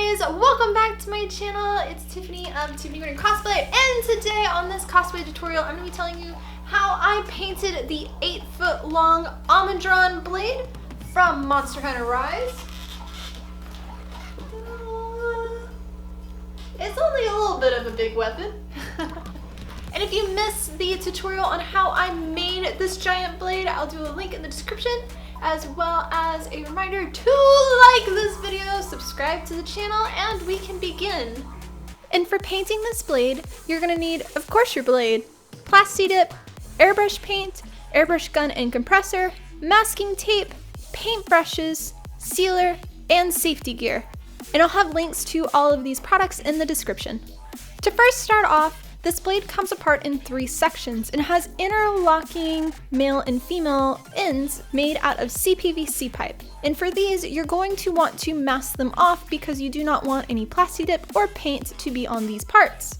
guys, welcome back to my channel. It's Tiffany of Tiffany Gordon Cosplay, and today on this cosplay tutorial I'm going to be telling you how I painted the 8-foot long Almudron blade from Monster Hunter Rise. It's only a little bit of a big weapon. And if you missed the tutorial on how I made this giant blade, I'll do a link in the description, as well as a reminder to like this video, subscribe to the channel, and we can begin. And for painting this blade, you're gonna need, of course, your blade, Plastidip, airbrush paint, airbrush gun and compressor, masking tape, paint brushes, sealer, and safety gear. And I'll have links to all of these products in the description. To first start off, this blade comes apart in 3 sections and has interlocking male and female ends made out of CPVC pipe. And for these, you're going to want to mask them off because you do not want any Plastidip or paint to be on these parts.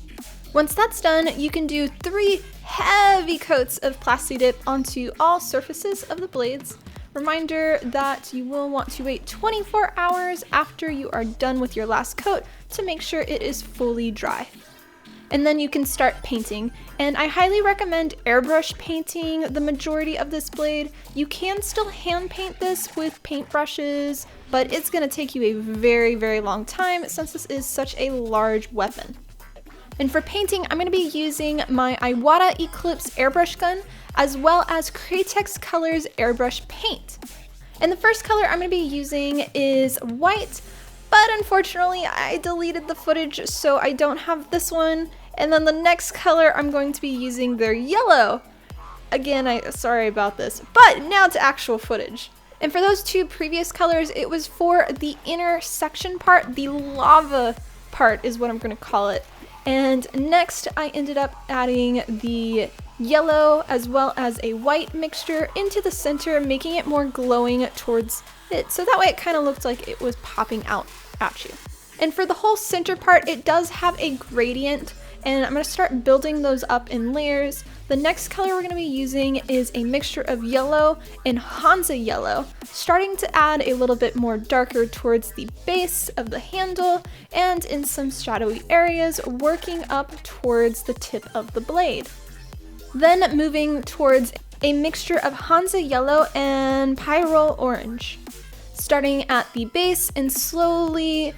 Once that's done, you can do 3 heavy coats of Plastidip onto all surfaces of the blades. Reminder that you will want to wait 24 hours after you are done with your last coat to make sure it is fully dry. And then you can start painting, and I highly recommend airbrush painting the majority of this blade. You can still hand paint this with paintbrushes, but it's going to take you a very, very long time since this is such a large weapon. And for painting, I'm going to be using my Iwata Eclipse airbrush gun, as well as Kratex Colors airbrush paint. And the first color I'm going to be using is white, but unfortunately I deleted the footage, so I don't have this one. And then the next color I'm going to be using, their yellow. Again, sorry about this, but now to actual footage. And for those 2 previous colors, it was for the inner section part, the lava part is what I'm going to call it. And next I ended up adding the yellow as well as a white mixture into the center, making it more glowing towards it, so that way it kind of looked like it was popping out at you. And for the whole center part, it does have a gradient, and I'm going to start building those up in layers. The next color we're going to be using is a mixture of yellow and Hansa yellow, starting to add a little bit more darker towards the base of the handle and in some shadowy areas, working up towards the tip of the blade. Then moving towards a mixture of Hansa yellow and Pyrrole orange, starting at the base and slowly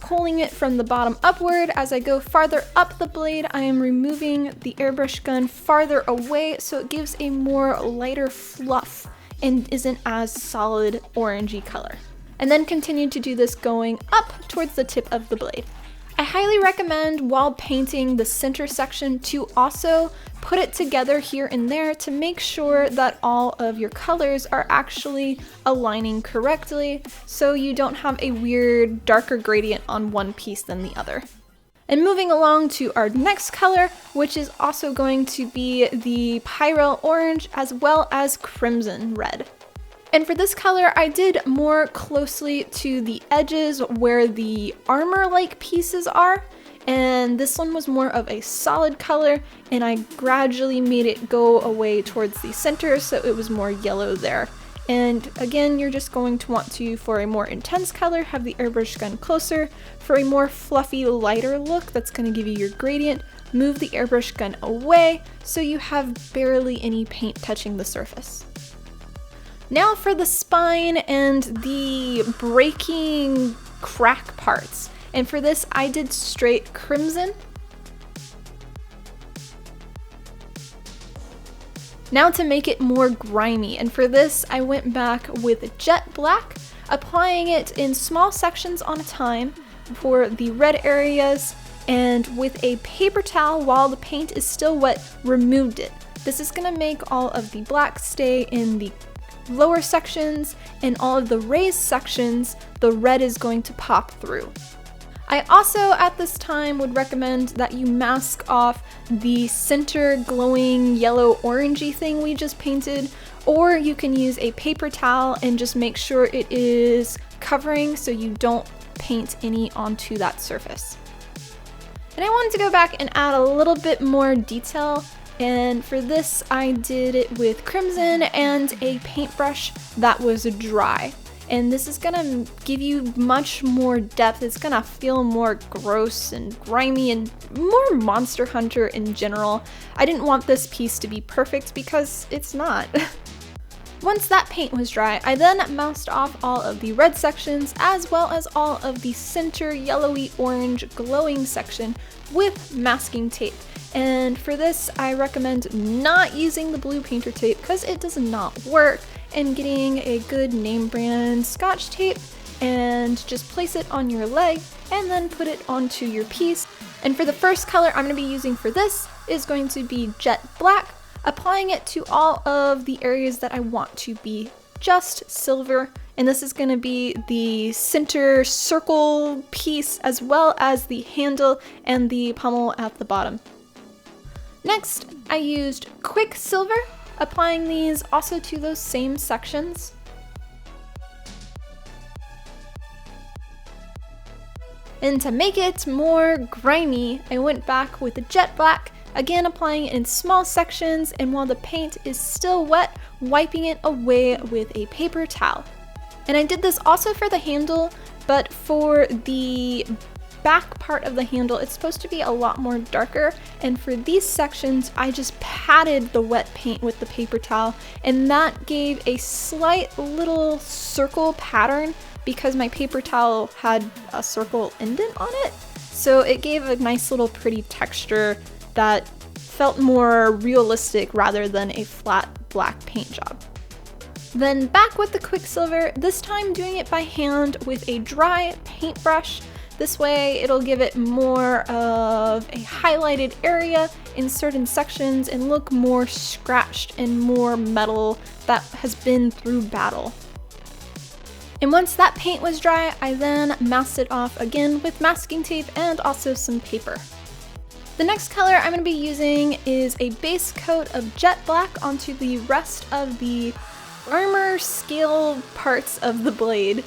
pulling it from the bottom upward. As I go farther up the blade, I am removing the airbrush gun farther away so it gives a more lighter fluff and isn't as solid orangey color. And then continue to do this going up towards the tip of the blade. I highly recommend while painting the center section to also put it together here and there to make sure that all of your colors are actually aligning correctly, so you don't have a weird darker gradient on one piece than the other. And moving along to our next color, which is also going to be the Pyrrole orange as well as crimson red. And for this color, I did more closely to the edges where the armor-like pieces are, and this one was more of a solid color, and I gradually made it go away towards the center so it was more yellow there. And again, you're just going to want to, for a more intense color, have the airbrush gun closer. For a more fluffy, lighter look that's going to give you your gradient, move the airbrush gun away so you have barely any paint touching the surface. Now for the spine and the breaking crack parts. And for this, I did straight crimson. Now to make it more grimy, and for this, I went back with jet black, applying it in small sections on a time for the red areas, and with a paper towel while the paint is still wet, removed it. This is gonna make all of the black stay in the lower sections, and all of the raised sections, the red is going to pop through. I also at this time would recommend that you mask off the center glowing yellow orangey thing we just painted, or you can use a paper towel and just make sure it is covering so you don't paint any onto that surface. And I wanted to go back and add a little bit more detail. And for this, I did it with crimson and a paintbrush that was dry. and this is gonna give you much more depth. It's gonna feel more gross and grimy and more Monster Hunter in general. I didn't want this piece to be perfect because it's not. Once that paint was dry, I then masked off all of the red sections as well as all of the center yellowy orange glowing section with masking tape. And for this, I recommend not using the blue painter tape because it does not work, and getting a good name brand Scotch tape and just place it on your leg and then put it onto your piece. And for the first color I'm going to be using for this is going to be Jet Black, applying it to all of the areas that I want to be just silver. And this is going to be the center circle piece as well as the handle and the pommel at the bottom. Next, I used Quicksilver, applying these also to those same sections. And to make it more grimy, I went back with the Jet Black, again applying it in small sections, and while the paint is still wet, wiping it away with a paper towel. And I did this also for the handle, but for the back part of the handle, it's supposed to be a lot more darker, and for these sections, I just patted the wet paint with the paper towel, and that gave a slight little circle pattern because my paper towel had a circle indent on it. So it gave a nice little pretty texture that felt more realistic rather than a flat black paint job. Then back with the Quicksilver, this time doing it by hand with a dry paintbrush. This way it'll give it more of a highlighted area in certain sections and look more scratched and more metal that has been through battle. And once that paint was dry, I then masked it off again with masking tape and also some paper. The next color I'm going to be using is a base coat of Jet Black onto the rest of the armor scale parts of the blade.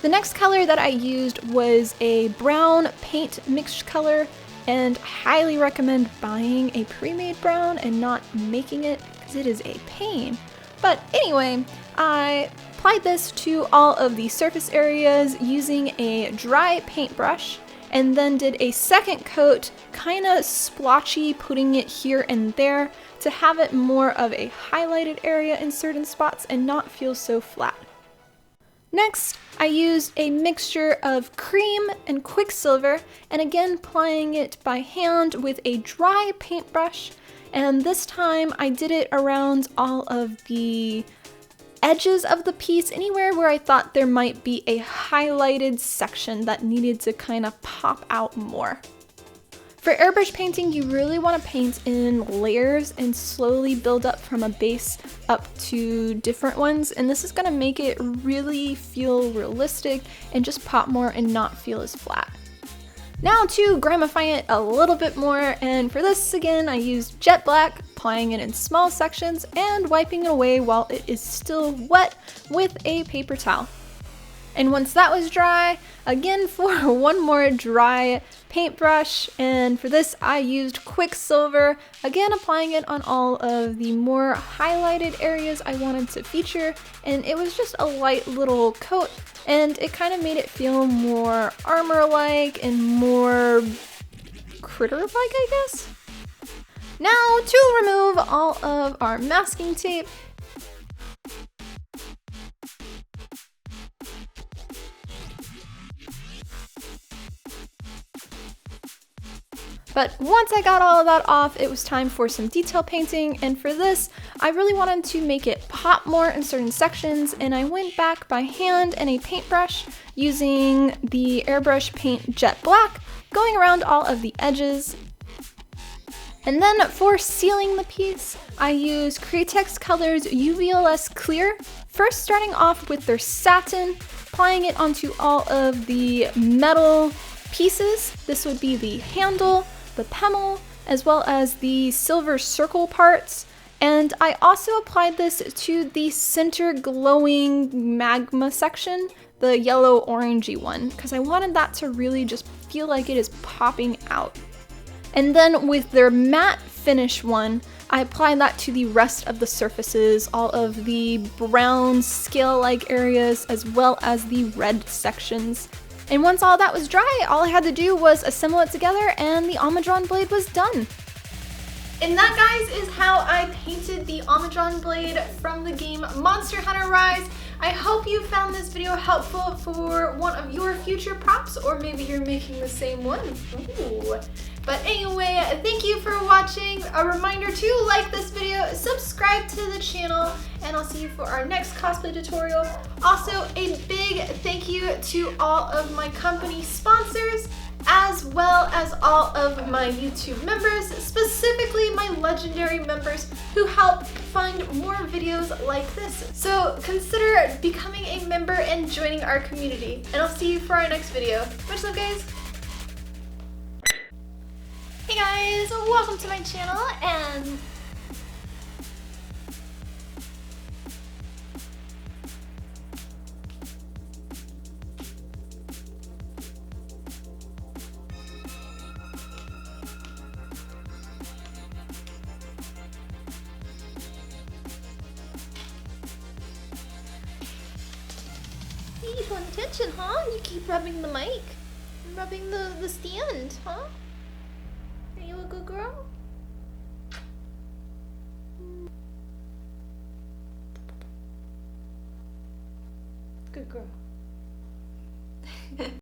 The next color that I used was a brown paint mixed color, and I highly recommend buying a pre-made brown and not making it because it is a pain. But anyway, I applied this to all of the surface areas using a dry paintbrush, and then did a second coat, kind of splotchy, putting it here and there to have it more of a highlighted area in certain spots and not feel so flat. Next, I used a mixture of cream and Quicksilver, and again applying it by hand with a dry paintbrush, and this time I did it around all of the edges of the piece, anywhere where I thought there might be a highlighted section that needed to kind of pop out more. For airbrush painting, you really want to paint in layers and slowly build up from a base up to different ones, and this is going to make it really feel realistic and just pop more and not feel as flat. Now to gramify it a little bit more, and for this again I used Jet Black, applying it in small sections and wiping it away while it is still wet with a paper towel. And once that was dry, again for one more dry paintbrush, and for this I used Quicksilver, again applying it on all of the more highlighted areas I wanted to feature, and it was just a light little coat, and it kind of made it feel more armor-like and more critter-like, I guess? Now to remove all of our masking tape, but once I got all of that off, it was time for some detail painting, and for this, I really wanted to make it pop more in certain sections, and I went back by hand and a paintbrush using the airbrush paint Jet Black, going around all of the edges. And then for sealing the piece, I used Createx Colors UVLS Clear, first starting off with their satin, applying it onto all of the metal pieces. This would be the handle, the pommel, as well as the silver circle parts. And I also applied this to the center glowing magma section, the yellow orangey one, because I wanted that to really just feel like it is popping out. And then with their matte finish one, I applied that to the rest of the surfaces, all of the brown scale-like areas, as well as the red sections. And once all that was dry, all I had to do was assemble it together and the Almudron blade was done. And that, guys, is how I painted the Almudron blade from the game Monster Hunter Rise. I hope you found this video helpful for one of your future props, or maybe you're making the same one. Ooh. But anyway, thank you for watching. A reminder to like this video, subscribe to the channel, and I'll see you for our next cosplay tutorial. Also, a big thank you to all of my company sponsors, as well as all of my YouTube members, specifically my legendary members who help fund more videos like this. So consider becoming a member and joining our community. And I'll see you for our next video. Much love, guys. Hey guys, welcome to my channel, and you just want attention, huh? You keep rubbing the mic, rubbing the stand, huh? Are you a good girl? Good girl.